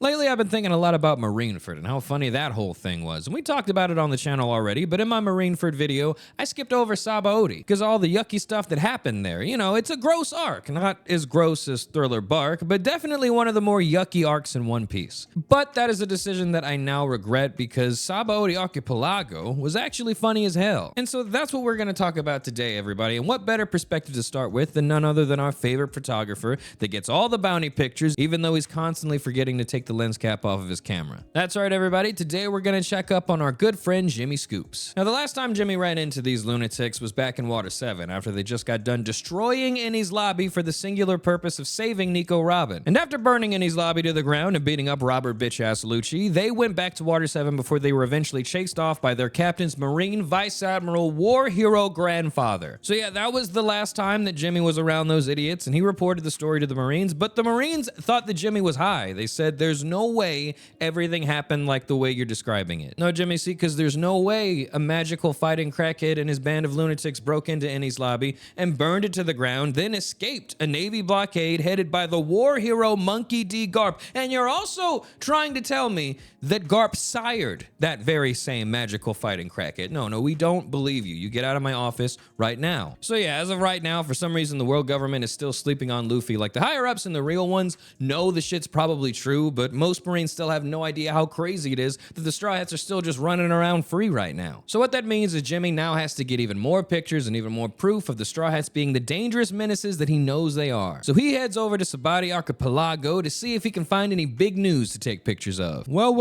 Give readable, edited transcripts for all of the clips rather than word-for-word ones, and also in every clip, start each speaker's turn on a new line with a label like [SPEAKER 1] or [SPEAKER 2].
[SPEAKER 1] Lately, I've been thinking a lot about Marineford and how funny that whole thing was. And we talked about it on the channel already, but in my Marineford video, I skipped over Sabaody because all the yucky stuff that happened there. You know, it's a gross arc. Not as gross as Thriller Bark, but definitely one of the more yucky arcs in One Piece. But that is a decision that I now regret because Sabaody Archipelago was actually funny as hell. And so that's what we're going to talk about today, everybody. And what better perspective to start with than none other than our favorite photographer that gets all the bounty pictures, even though he's constantly forgetting to take the lens cap off of his camera. That's right, everybody. Today we're gonna check up on our good friend Jimmy Scoops. Now, the last time Jimmy ran into these lunatics was back in Water 7 after they just got done destroying Innie's lobby for the singular purpose of saving Nico Robin. And after burning Innie's lobby to the ground and beating up Robert bitch-ass Lucci, they went back to Water 7 before they were eventually chased off by their captain's Marine Vice Admiral War Hero grandfather. So yeah, that was the last time that Jimmy was around those idiots, and he reported the story to the Marines, but the Marines thought that Jimmy was high. They said, there's no way everything happened like the way you're describing it. No, Jimmy, see, because there's no way a magical fighting crackhead and his band of lunatics broke into Innie's lobby and burned it to the ground, then escaped a Navy blockade headed by the war hero Monkey D. Garp. And you're also trying to tell me that Garp sired that very same magical fighting crackhead. No, we don't believe you. You get out of my office right now. So yeah, as of right now, for some reason, the world government is still sleeping on Luffy. Like, the higher-ups and the real ones know the shit's probably true, but most Marines still have no idea how crazy it is that the Straw Hats are still just running around free right now. So what that means is Jimmy now has to get even more pictures and even more proof of the Straw Hats being the dangerous menaces that he knows they are. So he heads over to Sabaody Archipelago to see if he can find any big news to take pictures of. Well,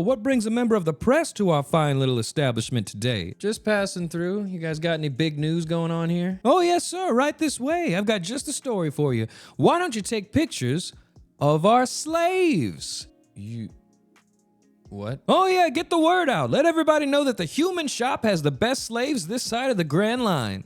[SPEAKER 1] what brings a member of the press to our fine little establishment today? Just passing through. You guys got any big news going on here? Oh yes, sir, right this way. I've got just a story for you. Why don't you take pictures of our slaves? What? Oh yeah, get the word out. Let everybody know that the human shop has the best slaves this side of the Grand Line.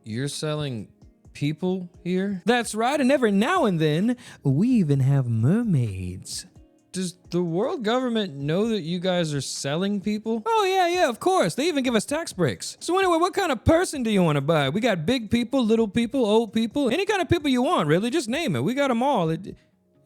[SPEAKER 1] You're selling people here? That's right, and every now and then, we even have mermaids. Does the world government know that you guys are selling people? Oh yeah, of course. They even give us tax breaks. So anyway, what kind of person do you want to buy? We got big people, little people, old people, any kind of people you want, really. Just name it. We got them all.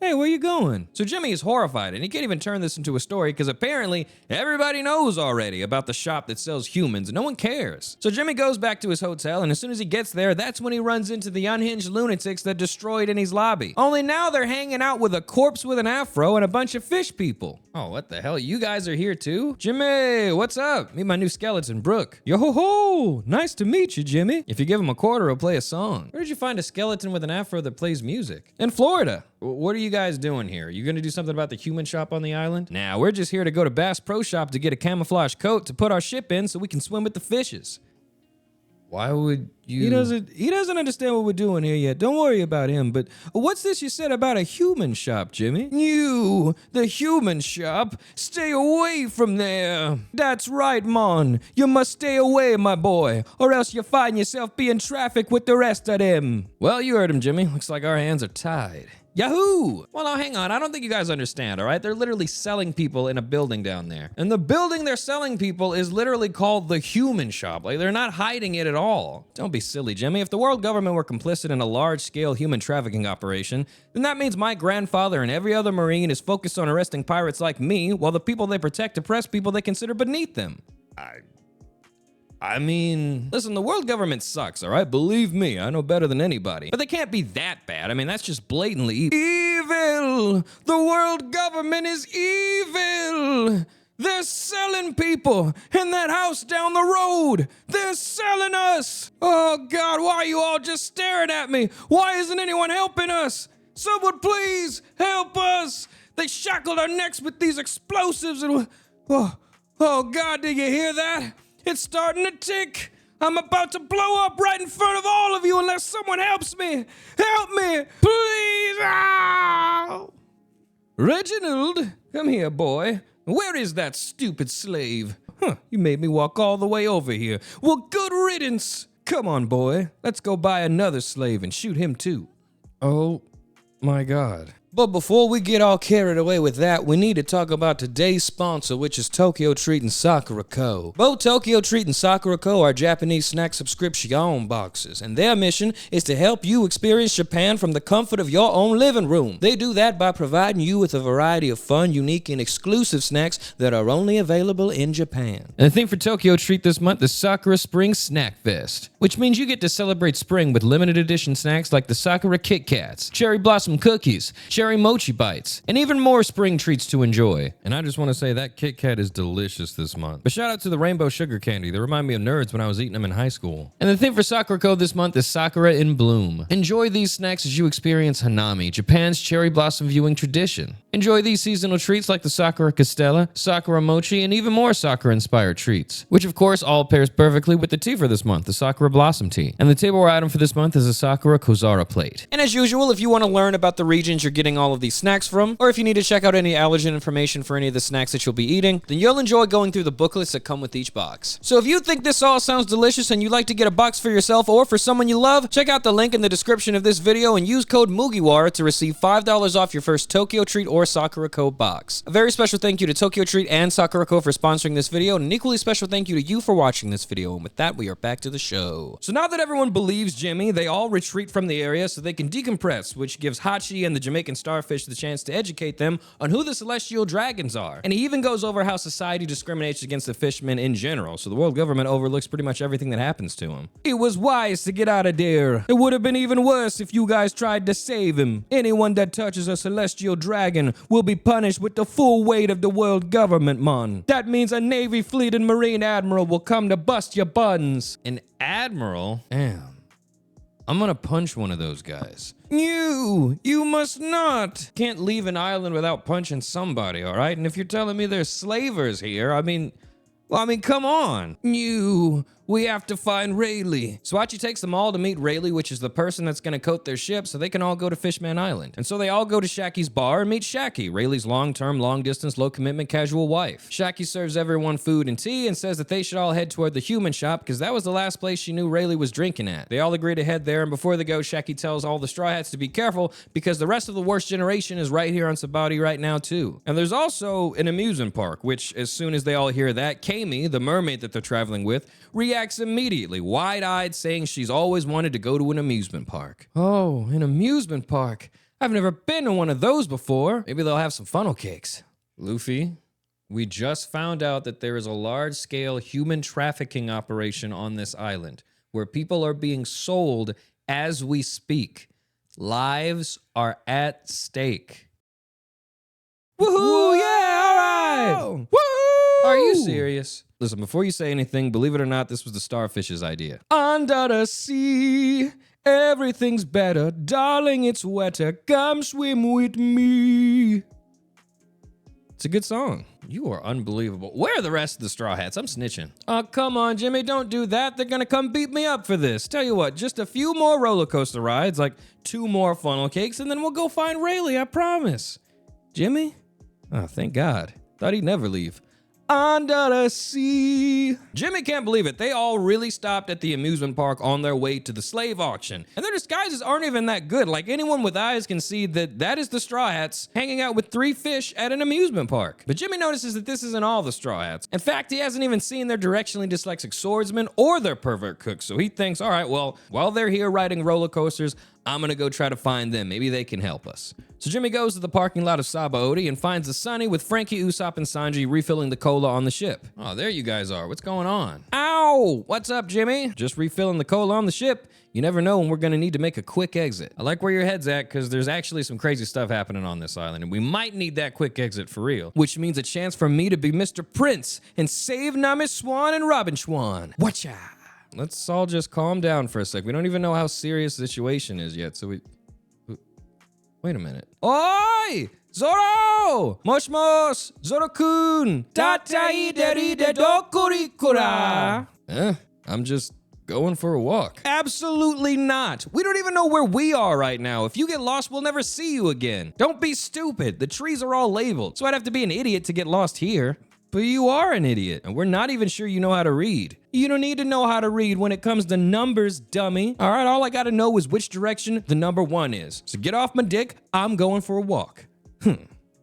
[SPEAKER 1] Hey, where you going? So Jimmy is horrified, and he can't even turn this into a story because apparently everybody knows already about the shop that sells humans, and no one cares. So Jimmy goes back to his hotel, and as soon as he gets there, that's when he runs into the unhinged lunatics that destroyed Innie's lobby. Only now they're hanging out with a corpse with an afro and a bunch of fish people. Oh, what the hell? You guys are here too? Jimmy, what's up? Meet my new skeleton, Brooke. Yo-ho-ho! Nice to meet you, Jimmy. If you give him a quarter, he'll play a song. Where did you find a skeleton with an afro that plays music? In Florida. What are you guys doing here? You gonna do something about the human shop on the island? Nah, we're just here to go to Bass Pro Shop to get a camouflage coat to put our ship in so we can swim with the fishes. Why would you? He doesn't understand what we're doing here yet. Don't worry about him, but what's this you said about a human shop, Jimmy? You, the human shop? Stay away from there. That's right, Mon. You must stay away, my boy, or else you find yourself being trafficked with the rest of them. Well, you heard him, Jimmy. Looks like our hands are tied. Yahoo! Well, now hang on. I don't think you guys understand, all right? They're literally selling people in a building down there. And the building they're selling people is literally called the human shop. Like, they're not hiding it at all. Don't be silly, Jimmy. If the world government were complicit in a large-scale human trafficking operation, then that means my grandfather and every other Marine is focused on arresting pirates like me, while the people they protect oppress people they consider beneath them. I mean, listen, the world government sucks, all right? Believe me, I know better than anybody. But they can't be that bad. I mean, that's just blatantly evil. Evil! The world government is evil! They're selling people in that house down the road. They're selling us. Oh, God, why are you all just staring at me? Why isn't anyone helping us? Someone please help us. They shackled our necks with these explosives and... Oh, God, did you hear that? It's starting to tick. I'm about to blow up right in front of all of you unless someone helps me. Help me, please. Ow! Reginald, come here, boy. Where is that stupid slave? You made me walk all the way over here. Well, good riddance. Come on, boy. Let's go buy another slave and shoot him too. Oh, my God. But before we get all carried away with that, we need to talk about today's sponsor, which is Tokyo Treat and Sakura Co. Both Tokyo Treat and Sakura Co. are Japanese snack subscription boxes, and their mission is to help you experience Japan from the comfort of your own living room. They do that by providing you with a variety of fun, unique, and exclusive snacks that are only available in Japan. And the thing for Tokyo Treat this month is Sakura Spring Snack Fest, which means you get to celebrate spring with limited edition snacks like the Sakura Kit Kats, Cherry Blossom Cookies, Cherry Mochi Bites, and even more spring treats to enjoy. And I just want to say that Kit Kat is delicious this month. But shout out to the Rainbow Sugar Candy. They remind me of nerds when I was eating them in high school. And the thing for Sakura Co. this month is Sakura in Bloom. Enjoy these snacks as you experience Hanami, Japan's cherry blossom viewing tradition. Enjoy these seasonal treats like the Sakura Castella, Sakura Mochi, and even more Sakura-inspired treats, which of course all pairs perfectly with the tea for this month, the Sakura Blossom Tea. And the tableware item for this month is a Sakura Kozara plate. And as usual, if you want to learn about the regions you're getting all of these snacks from, or if you need to check out any allergen information for any of the snacks that you'll be eating, then you'll enjoy going through the booklets that come with each box. So if you think this all sounds delicious and you'd like to get a box for yourself or for someone you love, check out the link in the description of this video and use code MUGIWARA to receive $5 off your first Tokyo Treat or Sakura Co. box. A very special thank you to Tokyo Treat and Sakura Co. for sponsoring this video, and an equally special thank you to you for watching this video. And with that, we are back to the show. So now that everyone believes Jimmy, they all retreat from the area so they can decompress, which gives Hachi and the Jamaican starfish the chance to educate them on who the celestial dragons are. And he even goes over how society discriminates against the fishmen in general, so the world government overlooks pretty much everything that happens to him. It was wise to get out of there. It would have been even worse if you guys tried to save him. Anyone that touches a celestial dragon will be punished with the full weight of the world government, man. That means a Navy, Fleet, and Marine Admiral will come to bust your buns. An admiral? Damn. I'm gonna punch one of those guys. You must not. Can't leave an island without punching somebody, all right? And if you're telling me there's slavers here, I mean, come on. We have to find Rayleigh. Swachi takes them all to meet Rayleigh, which is the person that's gonna coat their ship so they can all go to Fishman Island. And so they all go to Shaki's bar and meet Shaki, Rayleigh's long-term, long-distance, low-commitment casual wife. Shaki serves everyone food and tea and says that they should all head toward the human shop because that was the last place she knew Rayleigh was drinking at. They all agree to head there, and before they go, Shaki tells all the Straw Hats to be careful because the rest of the worst generation is right here on Sabaody right now too. And there's also an amusement park, which as soon as they all hear that, Kami, the mermaid that they're traveling with, reacts immediately, wide-eyed, saying she's always wanted to go to an amusement park. Oh, an amusement park. I've never been to one of those before. Maybe they'll have some funnel cakes. Luffy, we just found out that there is a large-scale human trafficking operation on this island where people are being sold as we speak. Lives are at stake. Woohoo! Yeah, all right! Woo! Are you serious? Listen, before you say anything, believe it or not, this was the starfish's idea. Under the sea, everything's better. Darling, it's wetter. Come swim with me. It's a good song. You are unbelievable. Where are the rest of the Straw Hats? I'm snitching. Oh, come on, Jimmy, don't do that. They're gonna come beat me up for this. Tell you what, just a few more roller coaster rides, like 2 more funnel cakes, and then we'll go find Rayleigh, I promise. Jimmy? Oh, thank God. Thought he'd never leave. Under the sea. Jimmy can't believe it. They all really stopped at the amusement park on their way to the slave auction. And their disguises aren't even that good. Like, anyone with eyes can see that that is the Straw Hats hanging out with 3 fish at an amusement park. But Jimmy notices that this isn't all the Straw Hats. In fact, he hasn't even seen their directionally dyslexic swordsman or their pervert cooks. So he thinks, all right, well, while they're here riding roller coasters, I'm gonna go try to find them. Maybe they can help us. So Jimmy goes to the parking lot of Sabaody and finds the Sunny with Frankie, Usopp, and Sanji refilling the cola on the ship. Oh, there you guys are. What's going on? Ow! What's up, Jimmy? Just refilling the cola on the ship. You never know when we're gonna need to make a quick exit. I like where your head's at because there's actually some crazy stuff happening on this island and we might need that quick exit for real, which means a chance for me to be Mr. Prince and save Nami Swan and Robin Schwan. Watcha! Let's all just calm down for a sec. We don't even know how serious the situation is yet, so wait a minute. Oi! Zoro! Mosh mosh! Zoro-kun! Tatai deri de dokurikura! I'm just going for a walk. Absolutely not. We don't even know where we are right now. If you get lost, we'll never see you again. Don't be stupid. The trees are all labeled, so I'd have to be an idiot to get lost here. But you are an idiot, and we're not even sure you know how to read. You don't need to know how to read when it comes to numbers, dummy. All right, all I gotta know is which direction the number 1 is. So get off my dick, I'm going for a walk.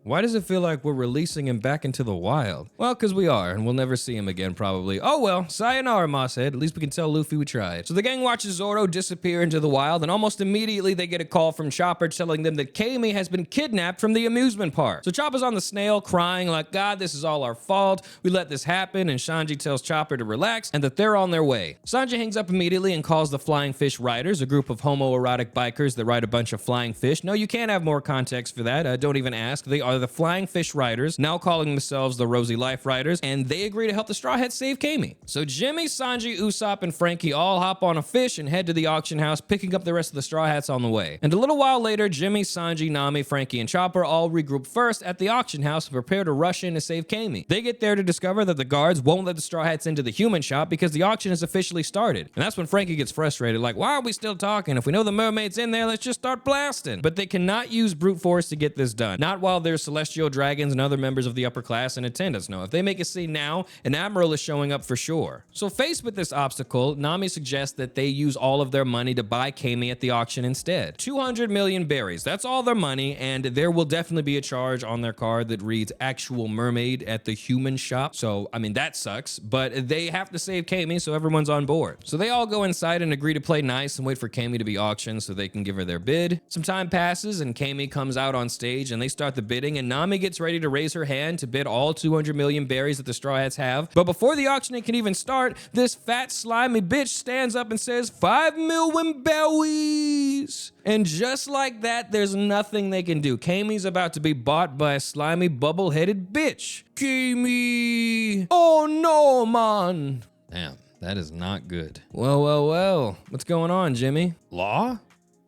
[SPEAKER 1] Why does it feel like we're releasing him back into the wild? Well, because we are, and we'll never see him again, probably. Oh well, sayonara, Mosshead. At least we can tell Luffy we tried. So the gang watches Zoro disappear into the wild, and almost immediately they get a call from Chopper telling them that Kami has been kidnapped from the amusement park. So Chopper's on the snail crying like, God, this is all our fault. We let this happen, and Sanji tells Chopper to relax and that they're on their way. Sanji hangs up immediately and calls the Flying Fish Riders, a group of homoerotic bikers that ride a bunch of flying fish. No, you can't have more context for that. Don't even ask. They are the Flying Fish Riders, now calling themselves the Rosy Life Riders, and they agree to help the Straw Hats save Kami. So Jimmy, Sanji, Usopp, and Frankie all hop on a fish and head to the auction house, picking up the rest of the Straw Hats on the way. And a little while later, Jimmy, Sanji, Nami, Frankie, and Chopper all regroup first at the auction house and prepare to rush in to save Kami. They get there to discover that the guards won't let the Straw Hats into the human shop because the auction has officially started. And that's when Frankie gets frustrated, like, why are we still talking? If we know the mermaid's in there, let's just start blasting. But they cannot use brute force to get this done. Not while there's celestial dragons and other members of the upper class in attendance. No, if they make a scene now, an admiral is showing up for sure. So faced with this obstacle, Nami suggests that they use all of their money to buy Kami at the auction instead. 200 million berries, that's all their money, and there will definitely be a charge on their card that reads actual mermaid at the human shop. So, I mean, that sucks, but they have to save Kami, so everyone's on board. So they all go inside and agree to play nice and wait for Kami to be auctioned so they can give her their bid. Some time passes and Kami comes out on stage and they start the bidding, and Nami gets ready to raise her hand to bid all 200 million berries that the Straw Hats have. But before the auctioning can even start, this fat, slimy bitch stands up and says, 5 million berries. And just like that, there's nothing they can do. Kami's about to be bought by a slimy, bubble-headed bitch. Kami! Oh no, man! Damn, that is not good. Well. What's going on, Jimmy? Law?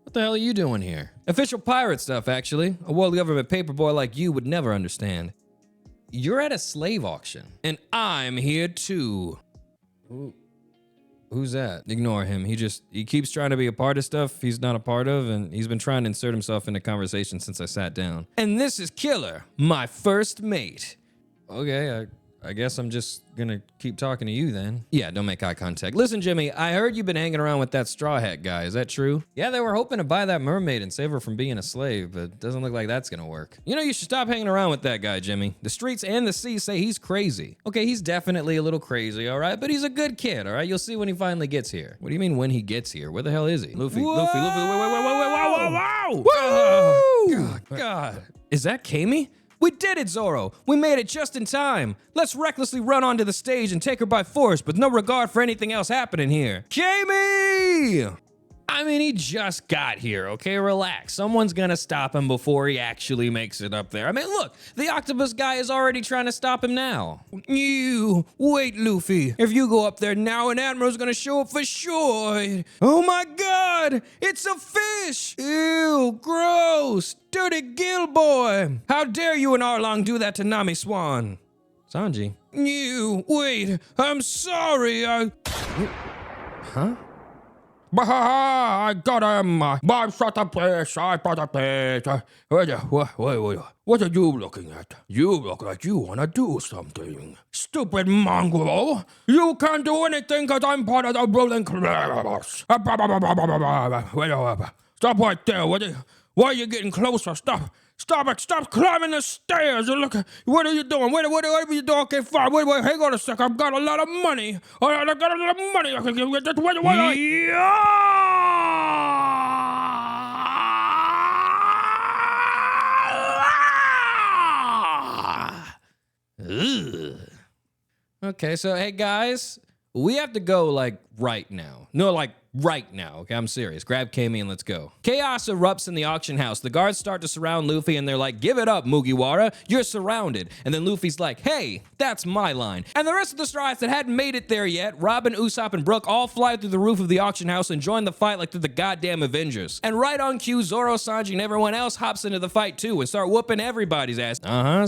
[SPEAKER 1] What the hell are you doing here? Official pirate stuff, actually. A world government paperboy like you would never understand. You're at a slave auction, and I'm here too. Who's that? Ignore him. He keeps trying to be a part of stuff he's not a part of, and he's been trying to insert himself into conversation since I sat down. And this is Killer, my first mate. Okay, I guess I'm just gonna keep talking to you then. Yeah, don't make eye contact. Listen, Jimmy, I heard you've been hanging around with that Straw Hat guy. Is that true? Yeah, they were hoping to buy that mermaid and save her from being a slave, but it doesn't look like that's gonna work. You know, you should stop hanging around with that guy, Jimmy. The streets and the sea say he's crazy. Okay, he's definitely a little crazy, all right? But he's a good kid, all right? You'll see when he finally gets here. What do you mean when he gets here? Where the hell is he? Luffy, whoa! Luffy, wait, wow! Oh, God. Is that Kami? We did it, Zoro! We made it just in time! Let's recklessly run onto the stage and take her by force with no regard for anything else happening here. Kami! I mean, he just got here, okay? Relax. Someone's gonna stop him before he actually makes it up there. I mean, look, the octopus guy is already trying to stop him now. You, wait, Luffy. If you go up there now, an admiral's gonna show up for sure. Oh my God, it's a fish! Ew, gross, dirty gill boy. How dare you and Arlong do that to Nami Swan? Sanji. You, wait, I'm sorry, Huh? I got him. I shot a place. I got a place. What are you looking at? You look like you want to do something. Stupid mongrel. You can't do anything because I'm part of the ruling class. Stop right there. Why are you getting closer? Stop it. Stop climbing the stairs. Look, what are you doing? What are you doing? Okay, fine. Wait, hang on a sec. I've got a lot of money. I got a lot of money. I can give you just wait. Okay, so hey guys, we have to go like right now. No, like right now. Okay, I'm serious. Grab Kami and let's go. Chaos erupts in the auction house. The guards start to surround Luffy and they're like, give it up, Mugiwara. You're surrounded. And then Luffy's like, hey, that's my line. And the rest of the Straw Hats that hadn't made it there yet, Robin, Usopp, and Brook all fly through the roof of the auction house and join the fight like they're the goddamn Avengers. And right on cue, Zoro, Sanji, and everyone else hops into the fight too and start whooping everybody's ass.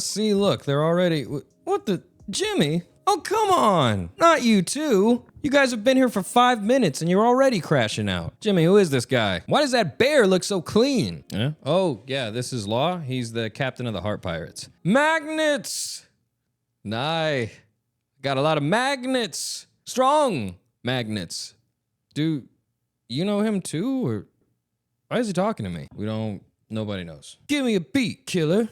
[SPEAKER 1] See, look, they're already... What the... Jimmy? Oh, come on. Not you too. You guys have been here for 5 minutes and you're already crashing out. Jimmy, who is this guy? Why does that bear look so clean? Yeah? Oh, yeah, this is Law. He's the captain of the Heart Pirates. Magnets! Got a lot of magnets. strong magnets. Do you know him too, or why is he talking to me? Nobody knows. Give me a beat, killer.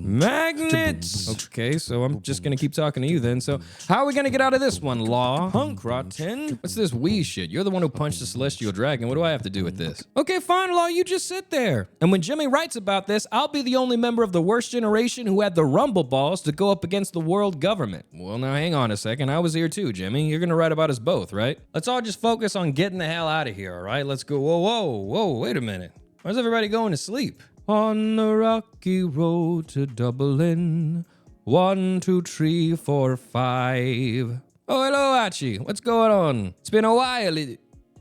[SPEAKER 1] Magnets! Okay, so I'm just gonna keep talking to you then. So, how are we gonna get out of this one, Law? Punk rotten. What's this wee shit? You're the one who punched the celestial dragon. What do I have to do with this? Okay, fine, Law, you just sit there. And when Jimmy writes about this, I'll be the only member of the worst generation who had the rumble balls to go up against the world government. Well, now hang on a second. I was here too, Jimmy. You're gonna write about us both, right? Let's all just focus on getting the hell out of here, all right? Let's go. Whoa, wait a minute. Where's everybody going to sleep? On the rocky road to Dublin, 1, 2, 3, 4, 5. Oh, hello, Archie. What's going on? It's been a while.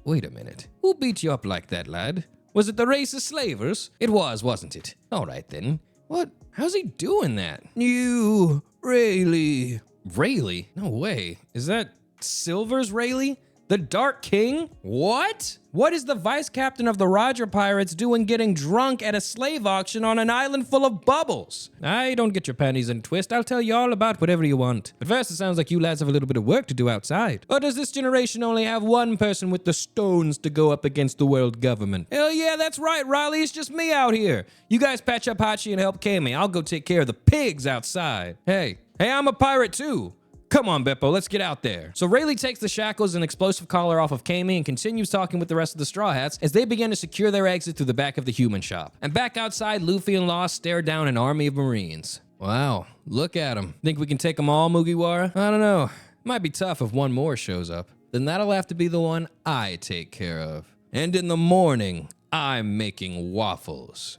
[SPEAKER 1] Wait a minute. Who beat you up like that, lad? Was it the racist slavers? It was, wasn't it? All right, then. What? How's he doing that? You, Rayleigh. Rayleigh? No way. Is that Silver's Rayleigh? The Dark King? What? What is the vice captain of the Roger Pirates doing getting drunk at a slave auction on an island full of bubbles? I don't get your panties in a twist. I'll tell you all about whatever you want. But first, it sounds like you lads have a little bit of work to do outside. Or does this generation only have one person with the stones to go up against the world government? Hell yeah, that's right, Riley. It's just me out here. You guys patch up Hachi and help Kami. I'll go take care of the pigs outside. Hey, I'm a pirate too. Come on, Beppo, let's get out there. So Rayleigh takes the shackles and explosive collar off of Kami and continues talking with the rest of the Straw Hats as they begin to secure their exit through the back of the human shop. And back outside, Luffy and Law stare down an army of Marines. Wow, look at them. Think we can take them all, Mugiwara? I don't know. Might be tough if one more shows up. Then that'll have to be the one I take care of. And in the morning, I'm making waffles.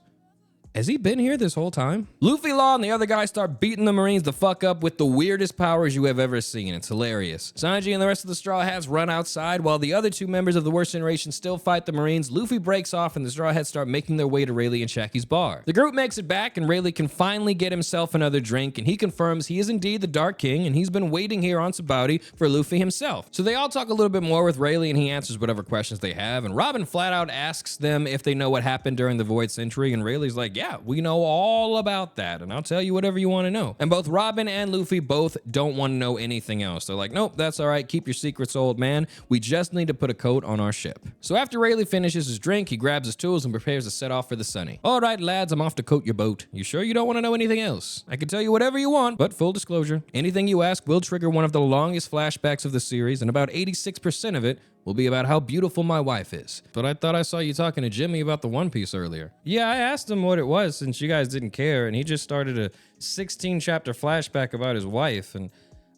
[SPEAKER 1] Has he been here this whole time? Luffy, Law, and the other guys start beating the Marines the fuck up with the weirdest powers you have ever seen. It's hilarious. Sanji and the rest of the Straw Hats run outside while the other two members of the worst generation still fight the Marines. Luffy breaks off and the Straw Hats start making their way to Rayleigh and Shaki's bar. The group makes it back and Rayleigh can finally get himself another drink and he confirms he is indeed the Dark King and he's been waiting here on Sabaody for Luffy himself. So they all talk a little bit more with Rayleigh and he answers whatever questions they have and Robin flat out asks them if they know what happened during the Void Century and Rayleigh's like, yeah, we know all about that and I'll tell you whatever you want to know. And both Robin and Luffy both don't want to know anything else. They're like, nope, that's all right. Keep your secrets, old man. We just need to put a coat on our ship. So after Rayleigh finishes his drink, he grabs his tools and prepares to set off for the Sunny. All right, lads, I'm off to coat your boat. You sure you don't want to know anything else? I can tell you whatever you want, but full disclosure, anything you ask will trigger one of the longest flashbacks of the series and about 86% of it will be about how beautiful my wife is. But I thought I saw you talking to Jimmy about the One Piece earlier. Yeah, I asked him what it was since you guys didn't care, and he just started a 16-chapter flashback about his wife, and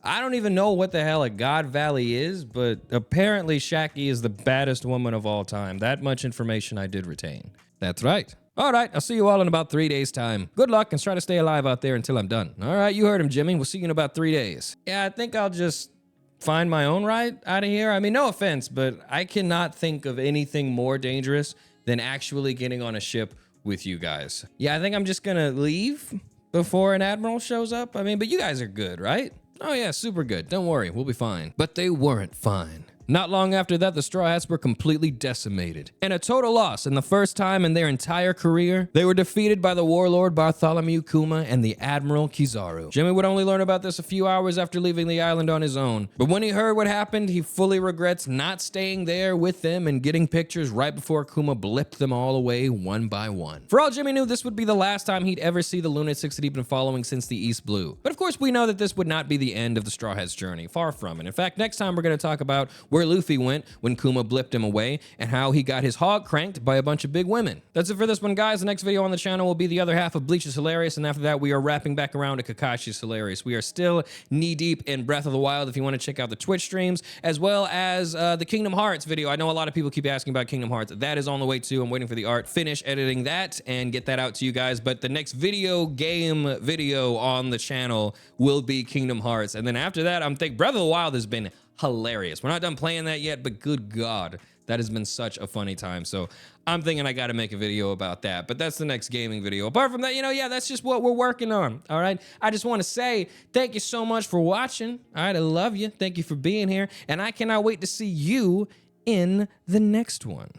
[SPEAKER 1] I don't even know what the hell a God Valley is, but apparently Shaki is the baddest woman of all time. That much information I did retain. That's right. All right, I'll see you all in about 3 days' time. Good luck and try to stay alive out there until I'm done. All right, you heard him, Jimmy. We'll see you in about 3 days. Yeah, I think I'll just find my own ride out of here. I mean, no offense, but I cannot think of anything more dangerous than actually getting on a ship with you guys. Yeah, I think I'm just gonna leave before an admiral shows up. I mean, but you guys are good, right? Oh yeah, super good. Don't worry, we'll be fine. But they weren't fine. Not long after that, the Straw Hats were completely decimated. And a total loss, and the first time in their entire career, they were defeated by the warlord Bartholomew Kuma and the Admiral Kizaru. Jimmy would only learn about this a few hours after leaving the island on his own. But when he heard what happened, he fully regrets not staying there with them and getting pictures right before Kuma blipped them all away one by one. For all Jimmy knew, this would be the last time he'd ever see the lunatics that he'd been following since the East Blue. But of course, we know that this would not be the end of the Straw Hats' journey. Far from it. In fact, next time we're going to talk about where Luffy went when Kuma blipped him away and how he got his hog cranked by a bunch of big women. That's it for this one, guys. The next video on the channel will be the other half of Bleach's Hilarious, and after that we are wrapping back around to Kakashi's Hilarious. We are still knee-deep in Breath of the Wild if you want to check out the Twitch streams, as well as the Kingdom Hearts video. I know a lot of people keep asking about Kingdom Hearts. That is on the way too. I'm waiting for the art, finish editing that, and get that out to you guys. But the next video game video on the channel will be Kingdom Hearts. And then after that, I'm thinking Breath of the Wild has been hilarious. We're not done playing that yet, but good God, that has been such a funny time. So I'm thinking I got to make a video about that, but that's the next gaming video. Apart from that, you know, yeah, that's just what we're working on. All right. I just want to say thank you so much for watching. All right. I love you. Thank you for being here. And I cannot wait to see you in the next one.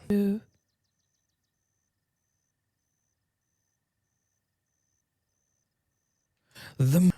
[SPEAKER 1] The